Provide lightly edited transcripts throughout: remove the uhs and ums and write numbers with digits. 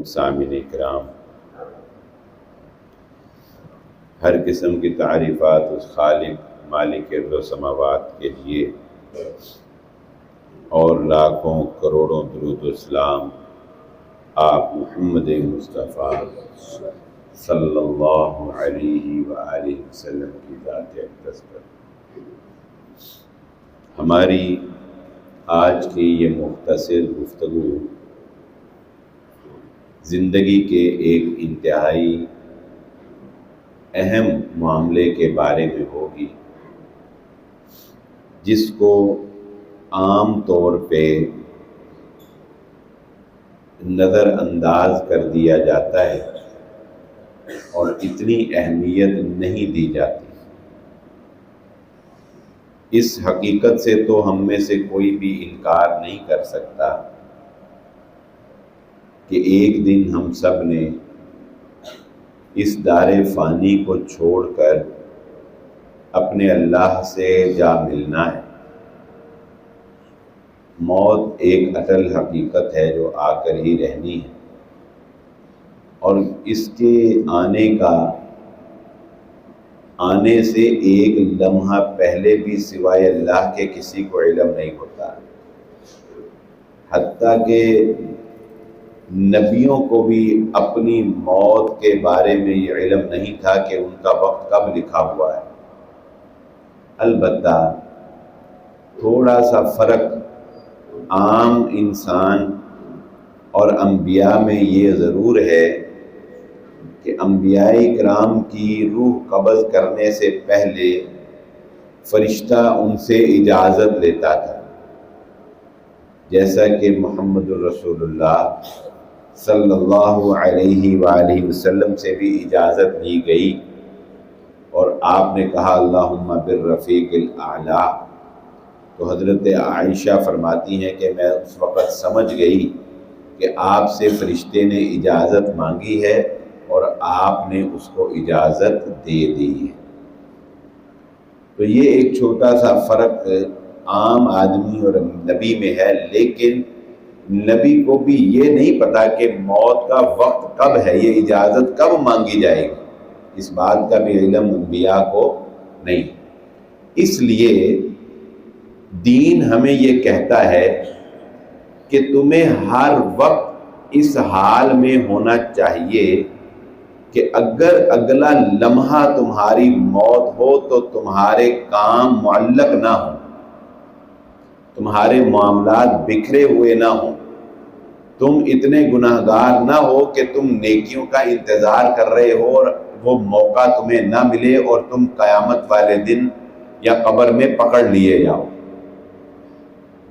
سامعین کرام، ہر قسم کی تعریفات اس خالق مالک ارض و سماوات کے لیے، اور لاکھوں کروڑوں درود و سلام آپ محمد مصطفیٰ صلی اللہ علیہ وآلہ وسلم کی ذات اقدس پر۔ ہماری آج کی یہ مختصر گفتگو زندگی کے ایک انتہائی اہم معاملے کے بارے میں ہوگی، جس کو عام طور پہ نظر انداز کر دیا جاتا ہے اور اتنی اہمیت نہیں دی جاتی۔ اس حقیقت سے تو ہم میں سے کوئی بھی انکار نہیں کر سکتا کہ ایک دن ہم سب نے اس دار فانی کو چھوڑ کر اپنے اللہ سے جا ملنا ہے۔ موت ایک اٹل حقیقت ہے جو آ کر ہی رہنی ہے، اور اس کے آنے سے ایک لمحہ پہلے بھی سوائے اللہ کے کسی کو علم نہیں ہوتا، حتیٰ کہ نبیوں کو بھی اپنی موت کے بارے میں یہ علم نہیں تھا کہ ان کا وقت کب لکھا ہوا ہے۔ البتہ تھوڑا سا فرق عام انسان اور انبیاء میں یہ ضرور ہے کہ انبیاء کرام کی روح قبض کرنے سے پہلے فرشتہ ان سے اجازت لیتا تھا، جیسا کہ محمد الرسول اللہ صلی اللہ علیہ وآلہ وسلم سے بھی اجازت لی گئی، اور آپ نے کہا اللہم بالرفیق الاعلی۔ تو حضرت عائشہ فرماتی ہیں کہ میں اس وقت سمجھ گئی کہ آپ سے فرشتے نے اجازت مانگی ہے اور آپ نے اس کو اجازت دے دی ہے۔ تو یہ ایک چھوٹا سا فرق عام آدمی اور نبی میں ہے، لیکن نبی کو بھی یہ نہیں پتا کہ موت کا وقت کب ہے، یہ اجازت کب مانگی جائے گی، اس بات کا بھی علم انبیاء کو نہیں۔ اس لیے دین ہمیں یہ کہتا ہے کہ تمہیں ہر وقت اس حال میں ہونا چاہیے کہ اگر اگلا لمحہ تمہاری موت ہو تو تمہارے کام معلق نہ ہوں، تمہارے معاملات بکھرے ہوئے نہ ہوں، تم اتنے گناہگار نہ ہو کہ تم نیکیوں کا انتظار کر رہے ہو اور وہ موقع تمہیں نہ ملے اور تم قیامت والے دن یا قبر میں پکڑ لیے جاؤ۔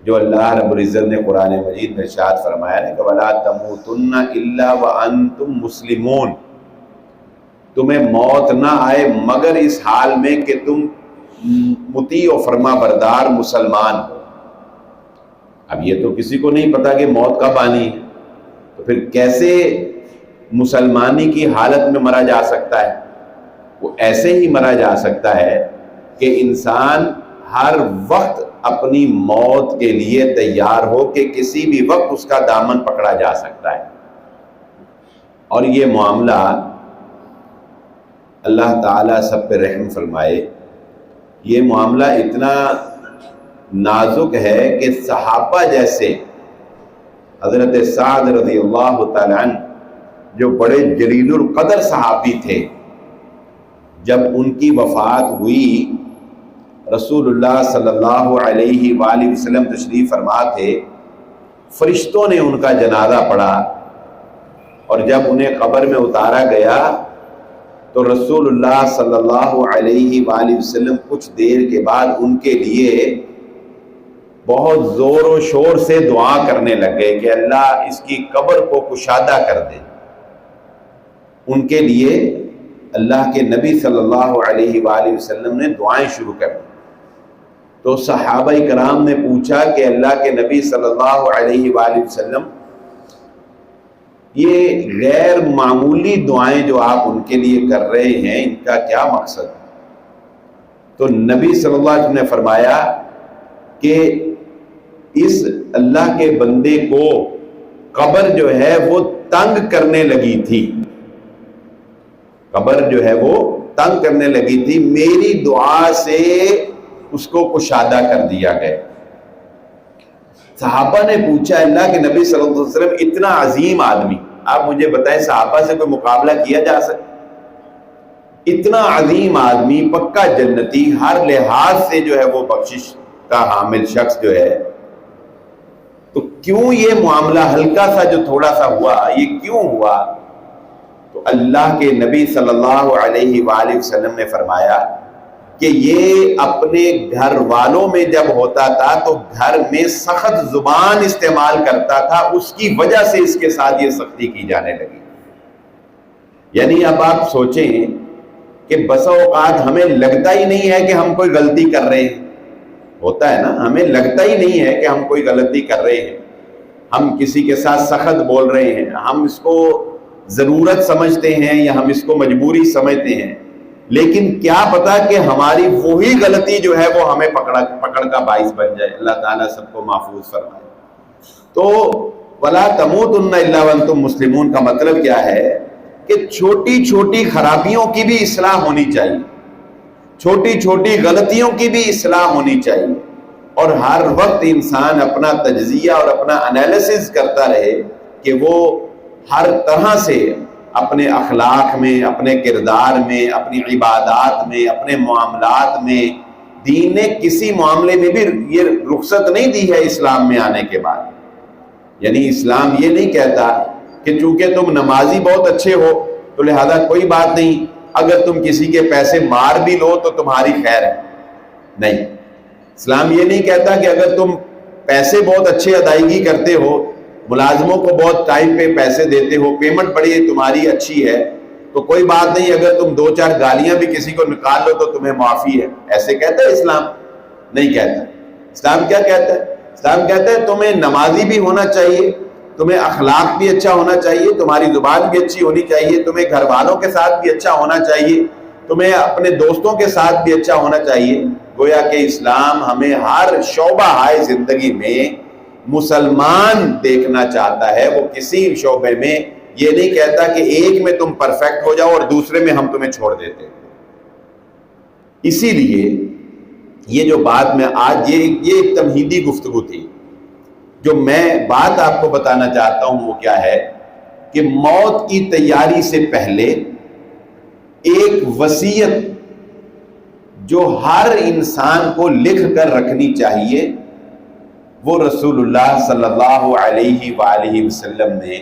جو اللہ رب العزت نے قرآن مجید میں ارشاد فرمایا ہے کہ وَلَا تَمُوتُنَّ إِلَّا وَأَنْتُمْ مُسْلِمُونَ، تمہیں موت نہ آئے مگر اس حال میں کہ تم مطیع و فرما بردار مسلمان ہو۔ اب یہ تو کسی کو نہیں پتا کہ موت کب آنی ہے، تو پھر کیسے مسلمانی کی حالت میں مرا جا سکتا ہے؟ وہ ایسے ہی مرا جا سکتا ہے کہ انسان ہر وقت اپنی موت کے لیے تیار ہو کہ کسی بھی وقت اس کا دامن پکڑا جا سکتا ہے۔ اور یہ معاملہ اللہ تعالیٰ سب پہ رحم فرمائے، یہ معاملہ اتنا نازک ہے کہ صحابہ جیسے حضرت سعد رضی اللہ تعالیٰ عنہ جو بڑے جلیل القدر صحابی تھے، جب ان کی وفات ہوئی، رسول اللہ صلی اللہ علیہ وآلہ وسلم تشریف فرما تھے، فرشتوں نے ان کا جنازہ پڑھا، اور جب انہیں قبر میں اتارا گیا تو رسول اللہ صلی اللہ علیہ وآلہ وسلم کچھ دیر کے بعد ان کے لیے بہت زور و شور سے دعا کرنے لگ گئے کہ اللہ اس کی قبر کو کشادہ کر دے۔ ان کے لیے اللہ کے نبی صلی اللہ علیہ وآلہ وسلم نے دعائیں شروع کر دی۔ تو صحابہ کرام نے پوچھا کہ اللہ کے نبی صلی اللہ علیہ وآلہ وسلم، یہ غیر معمولی دعائیں جو آپ ان کے لیے کر رہے ہیں، ان کا کیا مقصد؟ تو نبی صلی اللہ علیہ وسلم نے فرمایا کہ اس اللہ کے بندے کو قبر جو ہے وہ تنگ کرنے لگی تھی، قبر جو ہے وہ تنگ کرنے لگی تھی، میری دعا سے اس کو کشادہ کر دیا گیا۔ صحابہ نے پوچھا اللہ کے نبی صلی اللہ علیہ وسلم اتنا عظیم آدمی، آپ مجھے بتائیں صحابہ سے کوئی مقابلہ کیا جا سکتا؟ اتنا عظیم آدمی، پکا جنتی، ہر لحاظ سے جو ہے وہ بخشش کا حامل شخص جو ہے، تو کیوں یہ معاملہ ہلکا سا جو تھوڑا سا ہوا، یہ کیوں ہوا؟ تو اللہ کے نبی صلی اللہ علیہ وآلہ وسلم نے فرمایا کہ یہ اپنے گھر والوں میں جب ہوتا تھا تو گھر میں سخت زبان استعمال کرتا تھا، اس کی وجہ سے اس کے ساتھ یہ سختی کی جانے لگی۔ یعنی اب آپ سوچیں کہ بسا اوقات ہمیں لگتا ہی نہیں ہے کہ ہم کوئی غلطی کر رہے ہیں، ہوتا ہے نا، ہمیں لگتا ہی نہیں ہے کہ ہم کوئی غلطی کر رہے ہیں، ہم کسی کے ساتھ سخت بول رہے ہیں، ہم اس کو ضرورت سمجھتے ہیں یا ہم اس کو مجبوری سمجھتے ہیں، لیکن کیا پتا کہ ہماری وہی غلطی جو ہے وہ ہمیں پکڑ کا باعث بن جائے۔ اللہ تعالیٰ سب کو محفوظ فرمائے۔ تو وَلَا تَمُوتُنَّ إِلَّا وَأَنْتُمْ مُسْلِمُونَ کا مطلب کیا ہے کہ چھوٹی چھوٹی خرابیوں کی بھی اصلاح ہونی چاہیے، چھوٹی چھوٹی غلطیوں کی بھی اصلاح ہونی چاہیے، اور ہر وقت انسان اپنا تجزیہ اور اپنا انالیسس کرتا رہے کہ وہ ہر طرح سے اپنے اخلاق میں، اپنے کردار میں، اپنی عبادات میں، اپنے معاملات میں، دین نے کسی معاملے میں بھی یہ رخصت نہیں دی ہے اسلام میں آنے کے بعد۔ یعنی اسلام یہ نہیں کہتا کہ چونکہ تم نمازی بہت اچھے ہو تو لہذا کوئی بات نہیں، اگر تم کسی کے پیسے مار بھی لو تو تمہاری خیر ہے، نہیں۔ اسلام یہ نہیں کہتا کہ اگر تم پیسے بہت اچھے ادائیگی کرتے ہو، ملازموں کو بہت ٹائم پہ پیسے دیتے ہو، پیمنٹ بڑی تمہاری اچھی ہے تو کوئی بات نہیں، اگر تم 2-4 گالیاں بھی کسی کو نکال لو تو تمہیں معافی ہے۔ ایسے کہتا ہے اسلام؟ نہیں کہتا۔ اسلام کیا کہتا ہے؟ اسلام کہتا ہے تمہیں نمازی بھی ہونا چاہیے، تمہیں اخلاق بھی اچھا ہونا چاہیے، تمہاری زبان بھی اچھی ہونی چاہیے، تمہیں گھر والوں کے ساتھ بھی اچھا ہونا چاہیے، تمہیں اپنے دوستوں کے ساتھ بھی اچھا ہونا چاہیے۔ گویا کہ اسلام ہمیں ہر شعبہ ہائے زندگی میں مسلمان دیکھنا چاہتا ہے، وہ کسی شعبے میں یہ نہیں کہتا کہ ایک میں تم پرفیکٹ ہو جاؤ اور دوسرے میں ہم تمہیں چھوڑ دیتے۔ اسی لیے یہ جو بات میں آج یہ ایک تمہیدی گفتگو تھی، جو میں بات آپ کو بتانا چاہتا ہوں وہ کیا ہے کہ موت کی تیاری سے پہلے ایک وصیت جو ہر انسان کو لکھ کر رکھنی چاہیے، وہ رسول اللہ صلی اللہ علیہ وآلہ وسلم نے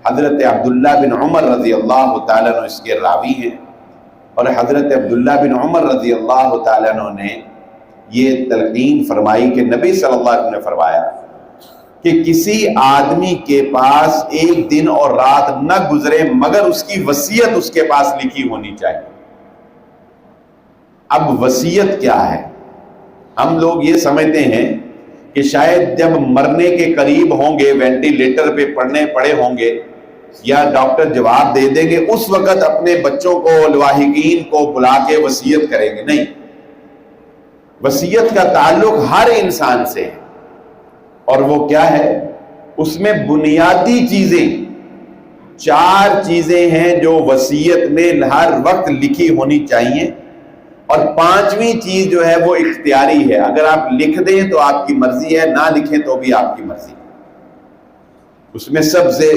حضرت عبداللہ بن عمر رضی اللہ تعالیٰ عنہ اس کے راوی ہیں، اور حضرت عبداللہ بن عمر رضی اللہ تعالیٰ عنہ نے یہ تلقین فرمائی کہ نبی صلی اللہ علیہ وسلم نے فرمایا کہ کسی آدمی کے پاس ایک دن اور رات نہ گزرے مگر اس کی وصیت اس کے پاس لکھی ہونی چاہیے۔ اب وصیت کیا ہے؟ ہم لوگ یہ سمجھتے ہیں کہ شاید جب مرنے کے قریب ہوں گے، وینٹیلیٹر پہ پڑے ہوں گے یا ڈاکٹر جواب دے دیں گے، اس وقت اپنے بچوں کو، لواحقین کو بلا کے وصیت کریں گے۔ نہیں، وصیت کا تعلق ہر انسان سے ہے، اور وہ کیا ہے؟ اس میں بنیادی چیزیں 4 چیزیں ہیں جو وصیت میں ہر وقت لکھی ہونی چاہیے، اور 5ویں چیز جو ہے وہ اختیاری ہے۔ اگر آپ لکھ دیں تو آپ کی مرضی ہے، نہ لکھیں تو بھی آپ کی مرضی ہے۔ اس میں سب سے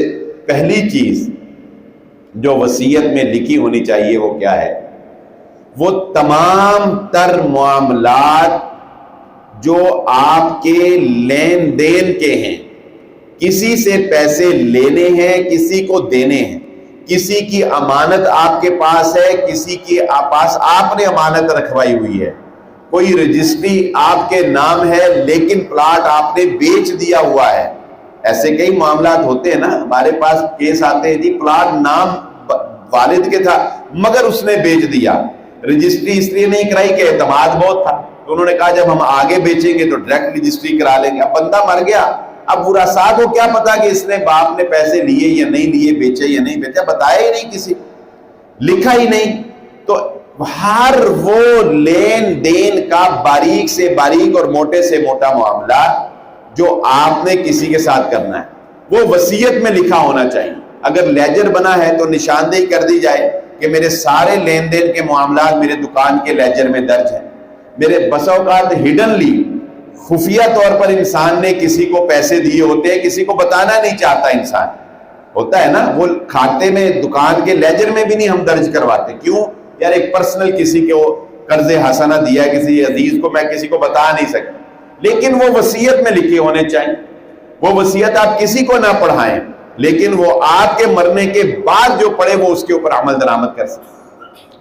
پہلی چیز جو وصیت میں لکھی ہونی چاہیے وہ کیا ہے؟ وہ تمام تر معاملات جو آپ کے لین دین کے ہیں، کسی سے پیسے لینے ہیں، کسی کو دینے ہیں، کسی کی امانت آپ کے پاس ہے، کسی کے پاس آپ نے امانت رکھوائی ہوئی ہے، کوئی رجسٹری آپ کے نام ہے لیکن پلاٹ آپ نے بیچ دیا ہوا ہے۔ ایسے کئی معاملات ہوتے ہیں نا، ہمارے پاس کیس آتے ہیں جی پلاٹ نام والد کے تھا مگر اس نے بیچ دیا، رجسٹری اس لیے نہیں کرائی کہ اعتماد بہت تھا، تو انہوں نے کہا جب ہم آگے بیچیں گے تو ڈائریکٹ رجسٹری کرا لیں گے۔ اب بندہ مر گیا، اب ورثاء کو کیا پتا کہ اس نے باپ نے پیسے لیے یا نہیں لیے، بیچے یا نہیں بیچے، بتایا ہی نہیں، کسی لکھا ہی نہیں۔ تو ہر وہ لین دین کا باریک سے باریک اور موٹے سے موٹا معاملہ جو آپ نے کسی کے ساتھ کرنا ہے وہ وصیت میں لکھا ہونا چاہیے۔ اگر لیجر بنا ہے تو نشاندہی کر دی جائے کہ میرے سارے لین دین کے معاملات میرے دکان کے لیجر میں درج ہیں. میرے بسا اوقات ہڈنلی خفیہ طور پر انسان نے کسی کو پیسے دیے ہوتے ہیں, کسی کو بتانا نہیں چاہتا انسان, ہوتا ہے نا, وہ کھاتے میں دکان کے لیجر میں بھی نہیں ہم درج کرواتے. کیوں یار, ایک پرسنل کسی کو قرض حسنہ دیا ہے کسی عزیز کو, میں کسی کو بتا نہیں سکتا, لیکن وہ وصیت میں لکھے ہونے چاہیے. وہ وصیت آپ کسی کو نہ پڑھائیں, لیکن وہ آپ کے مرنے کے بعد جو پڑھے وہ اس کے اوپر عمل درآمد کر سکتے.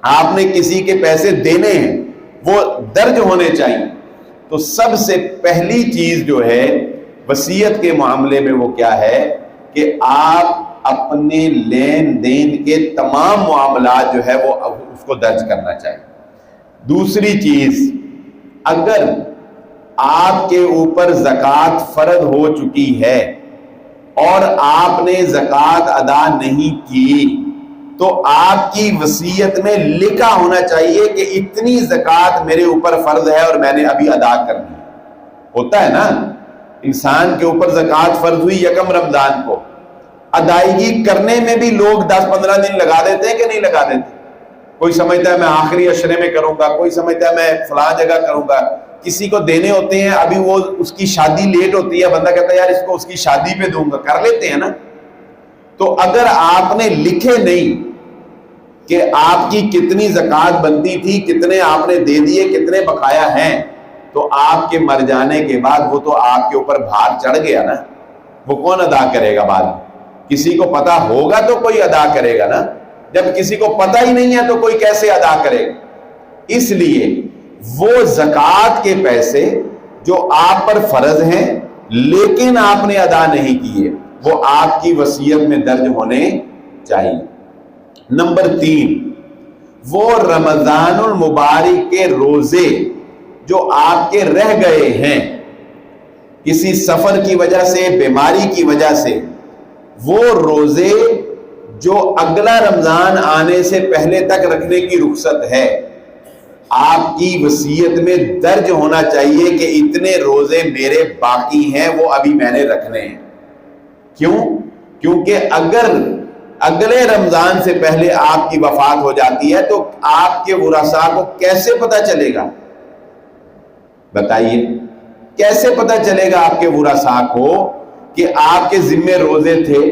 آپ نے کسی کے پیسے دینے ہیں وہ درج ہونے چاہیے. تو سب سے پہلی چیز جو ہے وصیت کے معاملے میں وہ کیا ہے کہ آپ اپنے لین دین کے تمام معاملات جو ہے وہ اس کو درج کرنا چاہیے. دوسری چیز, اگر آپ کے اوپر زکوٰۃ فرض ہو چکی ہے اور آپ نے زکوٰۃ ادا نہیں کی تو آپ کی وصیت میں لکھا ہونا چاہیے کہ اتنی زکوٰۃ میرے اوپر فرض ہے اور میں نے ابھی ادا کرنی ہے. ہوتا ہے نا, انسان کے اوپر زکوٰۃ فرض ہوئی یکم رمضان کو, ادائیگی کرنے میں بھی لوگ 10-15 دن لگا دیتے ہیں کہ نہیں لگا دیتے. کوئی سمجھتا ہے میں آخری عشرے میں کروں گا, کوئی سمجھتا ہے میں فلاں جگہ کروں گا. کسی کو دینے ہوتے ہیں, ابھی وہ اس کی شادی لیٹ ہوتی ہے, بندہ کہتا ہے یار اس کو اس کی شادی پہ دوں گا, کر لیتے ہیں نا. تو اگر آپ نے لکھے نہیں کہ آپ کی کتنی زکوٰۃ بنتی تھی, کتنے آپ نے دے دیے, کتنے بقایا ہیں, تو آپ کے مر جانے کے بعد وہ تو آپ کے اوپر بھار چڑھ گیا نا. وہ کون ادا کرے گا بعد میں؟ کسی کو پتا ہوگا تو کوئی ادا کرے گا نا, جب کسی کو پتا ہی نہیں ہے تو کوئی کیسے ادا کرے گا. اس لیے وہ زکوٰۃ کے پیسے جو آپ پر فرض ہیں لیکن آپ نے ادا نہیں کیے وہ آپ کی وصیت میں درج ہونے چاہیے. نمبر 3, وہ رمضان المبارک کے روزے جو آپ کے رہ گئے ہیں کسی سفر کی وجہ سے, بیماری کی وجہ سے, وہ روزے جو اگلا رمضان آنے سے پہلے تک رکھنے کی رخصت ہے, آپ کی وصیت میں درج ہونا چاہیے کہ اتنے روزے میرے باقی ہیں, وہ ابھی میں نے رکھنے ہیں. کیوں؟ کیونکہ اگر اگلے رمضان سے پہلے آپ کی وفات ہو جاتی ہے تو آپ کے ورثاء کو کیسے پتا چلے گا؟ بتائیے, کیسے پتا چلے گا آپ کے ورثاء کو کہ آپ کے ذمے روزے تھے؟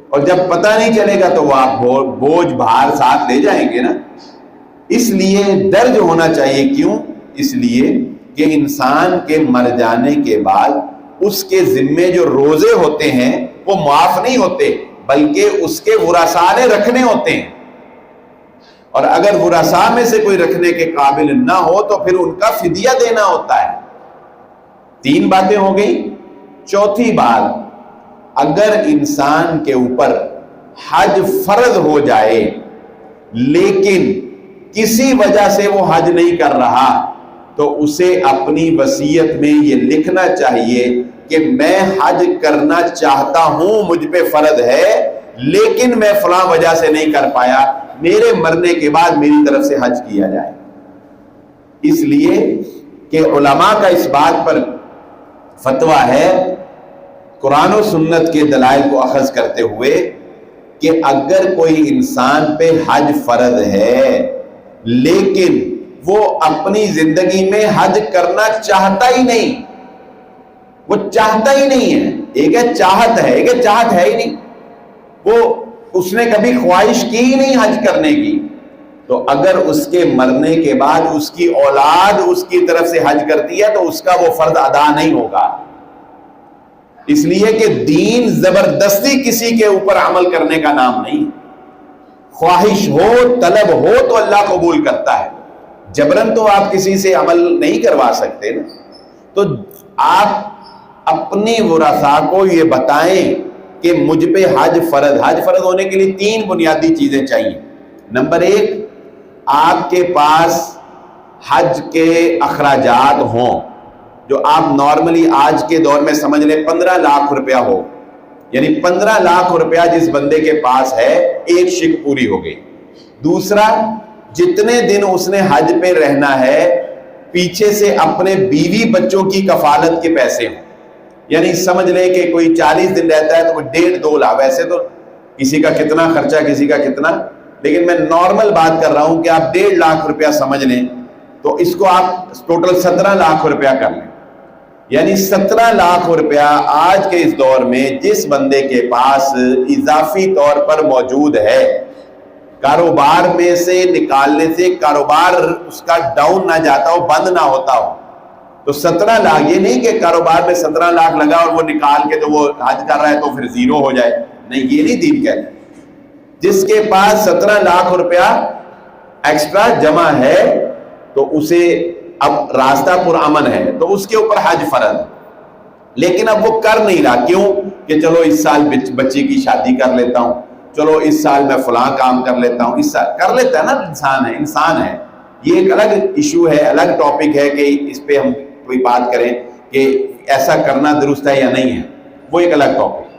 اور جب پتہ نہیں چلے گا تو وہ آپ بوجھ بھار ساتھ لے جائیں گے نا. اس لیے درج ہونا چاہیے. کیوں؟ اس لیے کہ انسان کے مر جانے کے بعد اس کے ذمے جو روزے ہوتے ہیں وہ معاف نہیں ہوتے, بلکہ اس کے ورثاء نے رکھنے ہوتے ہیں. اور اگر ورثاء میں سے کوئی رکھنے کے قابل نہ ہو تو پھر ان کا فدیہ دینا ہوتا ہے. 3 باتیں ہو گئی. چوتھی بات, اگر انسان کے اوپر حج فرض ہو جائے لیکن کسی وجہ سے وہ حج نہیں کر رہا تو اسے اپنی وصیت میں یہ لکھنا چاہیے کہ میں حج کرنا چاہتا ہوں, مجھ پہ فرض ہے لیکن میں فلاں وجہ سے نہیں کر پایا, میرے مرنے کے بعد میری طرف سے حج کیا جائے. اس لیے کہ علماء کا اس بات پر فتویٰ ہے قرآن و سنت کے دلائل کو اخذ کرتے ہوئے کہ اگر کوئی انسان پہ حج فرض ہے لیکن وہ اپنی زندگی میں حج کرنا چاہتا ہی نہیں, وہ چاہتا ہی نہیں ہے, ایک ہے چاہت ہے, ایک ہے چاہت ہے ہی نہیں, وہ اس نے کبھی خواہش کی ہی نہیں حج کرنے کی, تو اگر اس کے مرنے کے بعد اس کی اولاد اس کی طرف سے حج کرتی ہے تو اس کا وہ فرض ادا نہیں ہوگا. اس لیے کہ دین زبردستی کسی کے اوپر عمل کرنے کا نام نہیں. خواہش ہو, طلب ہو تو اللہ قبول کرتا ہے, جبرن تو آپ کسی سے عمل نہیں کروا سکتے نا. تو آپ اپنی ورثاء کو یہ بتائیں کہ مجھ پہ حج فرض ہونے کے لیے 3 بنیادی چیزیں چاہیے. نمبر 1, آپ کے پاس حج کے اخراجات ہوں جو آپ نارملی آج کے دور میں سمجھ لیں 15 لاکھ روپیہ ہو, یعنی 15 لاکھ روپیہ جس بندے کے پاس ہے ایک شک پوری ہو گئی. دوسرا, جتنے دن اس نے حج پہ رہنا ہے پیچھے سے اپنے بیوی بچوں کی کفالت کے پیسے ہوں, یعنی سمجھ لیں کہ کوئی 40 دن رہتا ہے تو کوئی 1.5-2 لاکھ, ویسے تو کسی کا کتنا خرچہ، کسی کا کتنا، لیکن میں نارمل بات کر رہا ہوں کہ آپ 1.5 لاکھ روپیہ سمجھ لیں تو اس کو آپ ٹوٹل 17 لاکھ روپیہ کر لیں. یعنی 17 لاکھ روپیہ آج کے اس دور میں جس بندے کے پاس اضافی طور پر موجود ہے، کاروبار میں سے نکالنے سے کاروبار اس کا ڈاؤن نہ جاتا ہو، بند نہ ہوتا ہو، تو 17 لاکھ، یہ نہیں کہ کاروبار میں 17 لاکھ لگا اور وہ نکال کے تو وہ حج کر رہا ہے تو پھر زیرو ہو جائے، نہیں، یہ نہیں دین کہتا. جس کے پاس 17 لاکھ روپیہ ایکسٹرا جمع ہے تو اسے اب راستہ پرامن ہے تو اس کے اوپر حج فرض ہے، لیکن اب وہ کر نہیں رہا. کیوں؟ کہ چلو اس سال بچی کی شادی کر لیتا ہوں، چلو اس سال میں فلاں کام کر لیتا ہوں، اس سال کر لیتا ہے نا، انسان ہے. یہ ایک الگ ایشو ہے، الگ ٹاپک ہے کہ اس پہ ہم کوئی بات کریں کہ ایسا کرنا درست ہے یا نہیں ہے، وہ ایک الگ ٹاپک.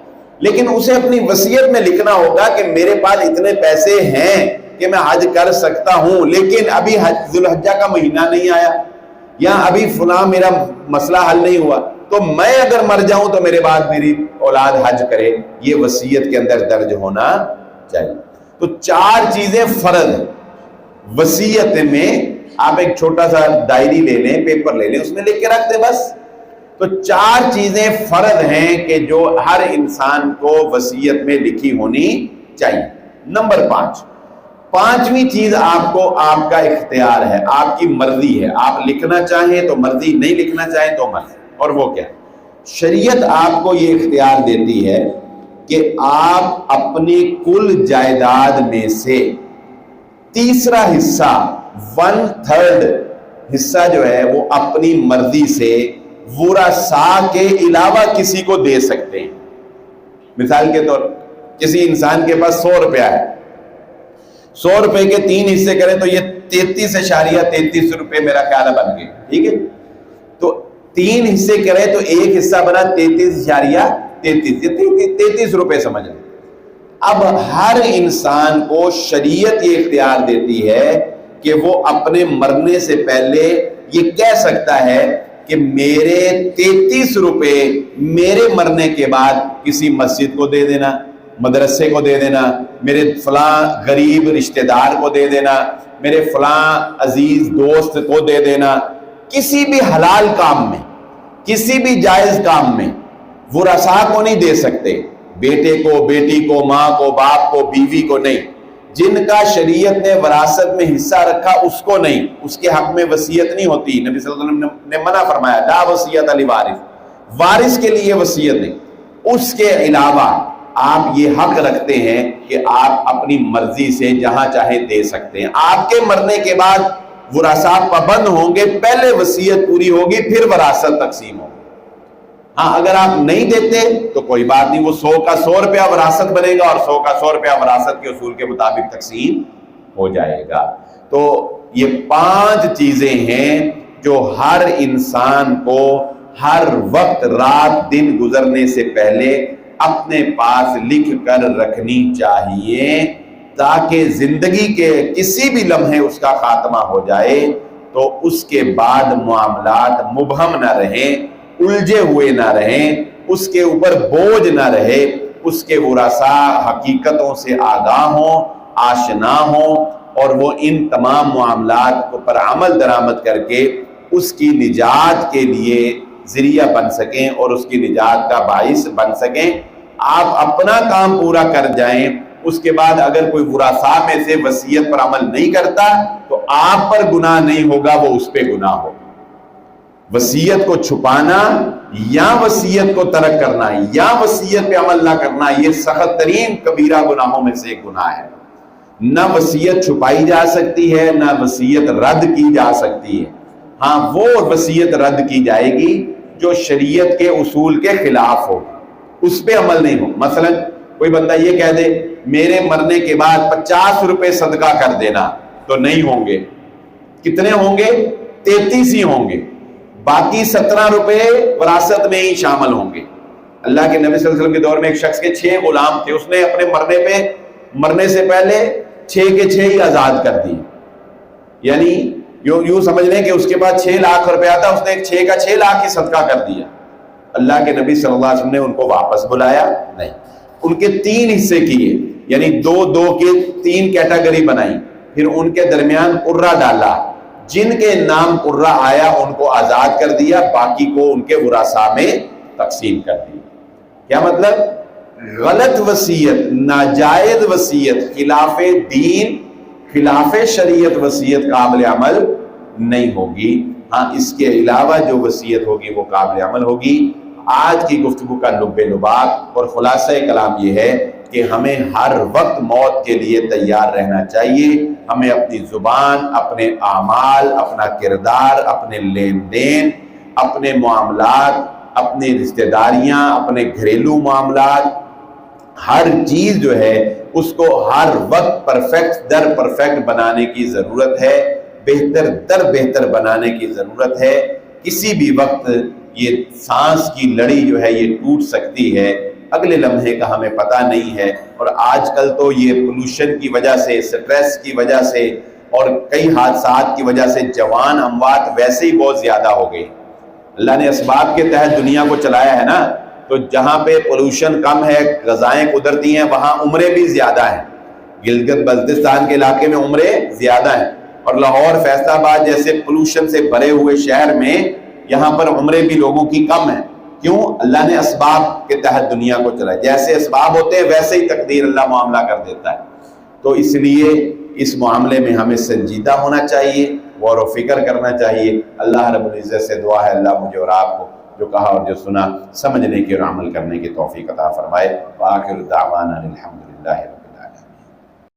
لیکن اسے اپنی وصیت میں لکھنا ہوگا کہ میرے پاس اتنے پیسے ہیں کہ میں حج کر سکتا ہوں، لیکن ابھی ذو الحجہ کا مہینہ نہیں آیا یا ابھی فلاں میرا مسئلہ حل نہیں ہوا، تو میں اگر مر جاؤں تو میرے بعد میری اولاد حج کرے. یہ وصیت کے اندر درج ہونا چاہیے. تو 4 چیزیں فرض ہیں وصیت میں. آپ ایک چھوٹا سا ڈائری لے لیں، پیپر لے لیں، اس میں لکھ کے رکھ دیں بس. تو 4 چیزیں فرض ہیں کہ جو ہر انسان کو وصیت میں لکھی ہونی چاہیے. نمبر 5، 5ویں چیز آپ کو آپ کا اختیار ہے، آپ کی مرضی ہے. آپ لکھنا چاہیں تو مرضی، نہیں لکھنا چاہیں تو مرضی. اور وہ کیا ہے؟ شریعت آپ کو یہ اختیار دیتی ہے کہ آپ اپنی کل جائیداد میں سے تیسرا حصہ، 1/3 حصہ جو ہے وہ اپنی مرضی سے ورثاء کے علاوہ کسی کو دے سکتے ہیں. مثال کے طور کسی انسان کے پاس 100 روپیہ ہے، 100 روپے کے 3 حصے کریں تو یہ 33.33 روپے میرا خیال ہے بن گئے. ٹھیک ہے، تو 3 حصے کریں تو ایک حصہ بنا 33.33، یہ 33 روپے سمجھ لیں. اب ہر انسان کو شریعت یہ اختیار دیتی ہے کہ وہ اپنے مرنے سے پہلے یہ کہہ سکتا ہے کہ میرے 33 روپے میرے مرنے کے بعد کسی مسجد کو دے دینا، مدرسے کو دے دینا، میرے فلاں غریب رشتہ دار کو دے دینا، میرے فلاں عزیز دوست کو دے دینا. کسی بھی حلال کام میں، کسی بھی جائز کام میں ورثاء کو نہیں دے سکتے. بیٹے کو، بیٹی کو، ماں کو، باپ کو، بیوی کو نہیں. جن کا شریعت نے وراثت میں حصہ رکھا اس کو نہیں، اس کے حق میں وصیت نہیں ہوتی. نبی صلی اللہ علیہ وسلم نے منع فرمایا، لا وصیت لوارث، وارث کے لیے وصیت نہیں. اس کے علاوہ آپ یہ حق رکھتے ہیں کہ آپ اپنی مرضی سے جہاں چاہے دے سکتے ہیں. آپ کے مرنے کے بعد ورثاء پابند ہوں گے، پہلے وصیت پوری ہوگی پھر وراثت تقسیم ہوگی. ہاں اگر آپ نہیں دیتے تو کوئی بات نہیں، وہ 100 کا 100 روپیہ وراثت بنے گا اور 100 کا 100 روپیہ وراثت کے اصول کے مطابق تقسیم ہو جائے گا. تو یہ 5 چیزیں ہیں جو ہر انسان کو ہر وقت رات دن گزرنے سے پہلے اپنے پاس لکھ کر رکھنی چاہیے، تاکہ زندگی کے کسی بھی لمحے اس کا خاتمہ ہو جائے تو اس کے بعد معاملات مبہم نہ رہیں، الجھے ہوئے نہ رہیں، اس کے اوپر بوجھ نہ رہے. اس کے ورثاء حقیقتوں سے آگاہ ہوں، آشنا ہوں، اور وہ ان تمام معاملات کو پر عمل درآمد کر کے اس کی نجات کے لیے ذریعہ بن سکیں اور اس کی نجات کا باعث بن سکیں. آپ اپنا کام پورا کر جائیں، اس کے بعد اگر کوئی ورثاء میں سے وصیت پر عمل نہیں کرتا تو آپ پر گناہ نہیں ہوگا، وہ اس پہ گناہ ہوگا. وصیت کو چھپانا یا وصیت کو ترک کرنا یا وصیت پہ عمل نہ کرنا، یہ سخت ترین کبیرہ گناہوں میں سے ایک گناہ ہے. نہ وصیت چھپائی جا سکتی ہے، نہ وصیت رد کی جا سکتی ہے. ہاں وہ وصیت رد کی جائے گی جو شریعت کے اصول کے خلاف ہو، اس پہ عمل نہیں ہو. مثلا کوئی بندہ یہ کہہ دے میرے مرنے کے بعد 50 روپے صدقہ کر دینا، تو نہیں ہوں گے. کتنے ہوں گے؟ 33 ہی ہوں گے، باقی 17 روپے وراثت میں ہی شامل ہوں گے. اللہ کے نبی صلی اللہ علیہ وسلم کے دور میں ایک شخص کے 6 غلام تھے، اس نے اپنے مرنے سے پہلے 6 کے 6 ہی آزاد کر دی. یعنی یوں سمجھ لیں کہ اس کے پاس 6 لاکھ روپیہ تھا، اس نے 6 کا 6 لاکھ ہی صدقہ کر دیا. اللہ کے نبی صلی اللہ علیہ وسلم نے ان کو واپس بلایا نہیں. ان کے 3 حصے کیے، یعنی 2 کے 3 کیٹیگری بنائی، پھر ان کے درمیان قرہ ڈالا، جن کے نام قرہ آیا ان کو آزاد کر دیا، باقی کو ان کے ورثاء میں تقسیم کر دیا۔ کیا مطلب؟ غلط وصیت، ناجائز وصیت، خلاف دین، خلاف شریعت وصیت قابل عمل نہیں ہوگی۔ ہاں اس کے علاوہ جو وصیت ہوگی وہ قابل عمل ہوگی۔ آج کی گفتگو کا لب لباب اور خلاصہ کلام یہ ہے کہ ہمیں ہر وقت موت کے لیے تیار رہنا چاہیے۔ ہمیں اپنی زبان، اپنے اعمال، اپنا کردار، اپنے لین دین، اپنے معاملات، اپنی رشتہ داریاں، اپنے گھریلو معاملات، ہر چیز جو ہے اس کو ہر وقت پرفیکٹ در پرفیکٹ بنانے کی ضرورت ہے، بہتر در بہتر بنانے کی ضرورت ہے۔ کسی بھی وقت یہ سانس کی لڑی جو ہے یہ ٹوٹ سکتی ہے، اگلے لمحے کا ہمیں پتہ نہیں ہے۔ اور آج کل تو یہ پولوشن کی وجہ سے، سٹریس کی وجہ سے اور کئی حادثات کی وجہ سے جوان اموات ویسے ہی بہت زیادہ ہو گئی۔ اللہ نے اسباب کے تحت دنیا کو چلایا ہے نا، تو جہاں پہ پولوشن کم ہے، غذائیں قدرتی ہیں، وہاں عمریں بھی زیادہ ہیں۔ گلگت بلتستان کے علاقے میں عمریں زیادہ ہیں، اور لاہور، فیصل آباد جیسے پولوشن سے بھرے ہوئے شہر میں یہاں پر عمریں بھی لوگوں کی کم ہیں۔ کیوں؟ اللہ نے اسباب کے تحت دنیا کو چلایا، جیسے اسباب ہوتے ہیں ویسے ہی تقدیر اللہ معاملہ کر دیتا ہے۔ تو اس لیے اس معاملے میں ہمیں سنجیدہ ہونا چاہیے، غور و فکر کرنا چاہیے۔ اللہ رب العزت سے دعا ہے اللہ مجھے اور آپ کو جو کہا اور جو سنا سمجھنے کی اور عمل کرنے کی توفیق عطا فرمائے۔ وآخر دعوانا الحمدللہ۔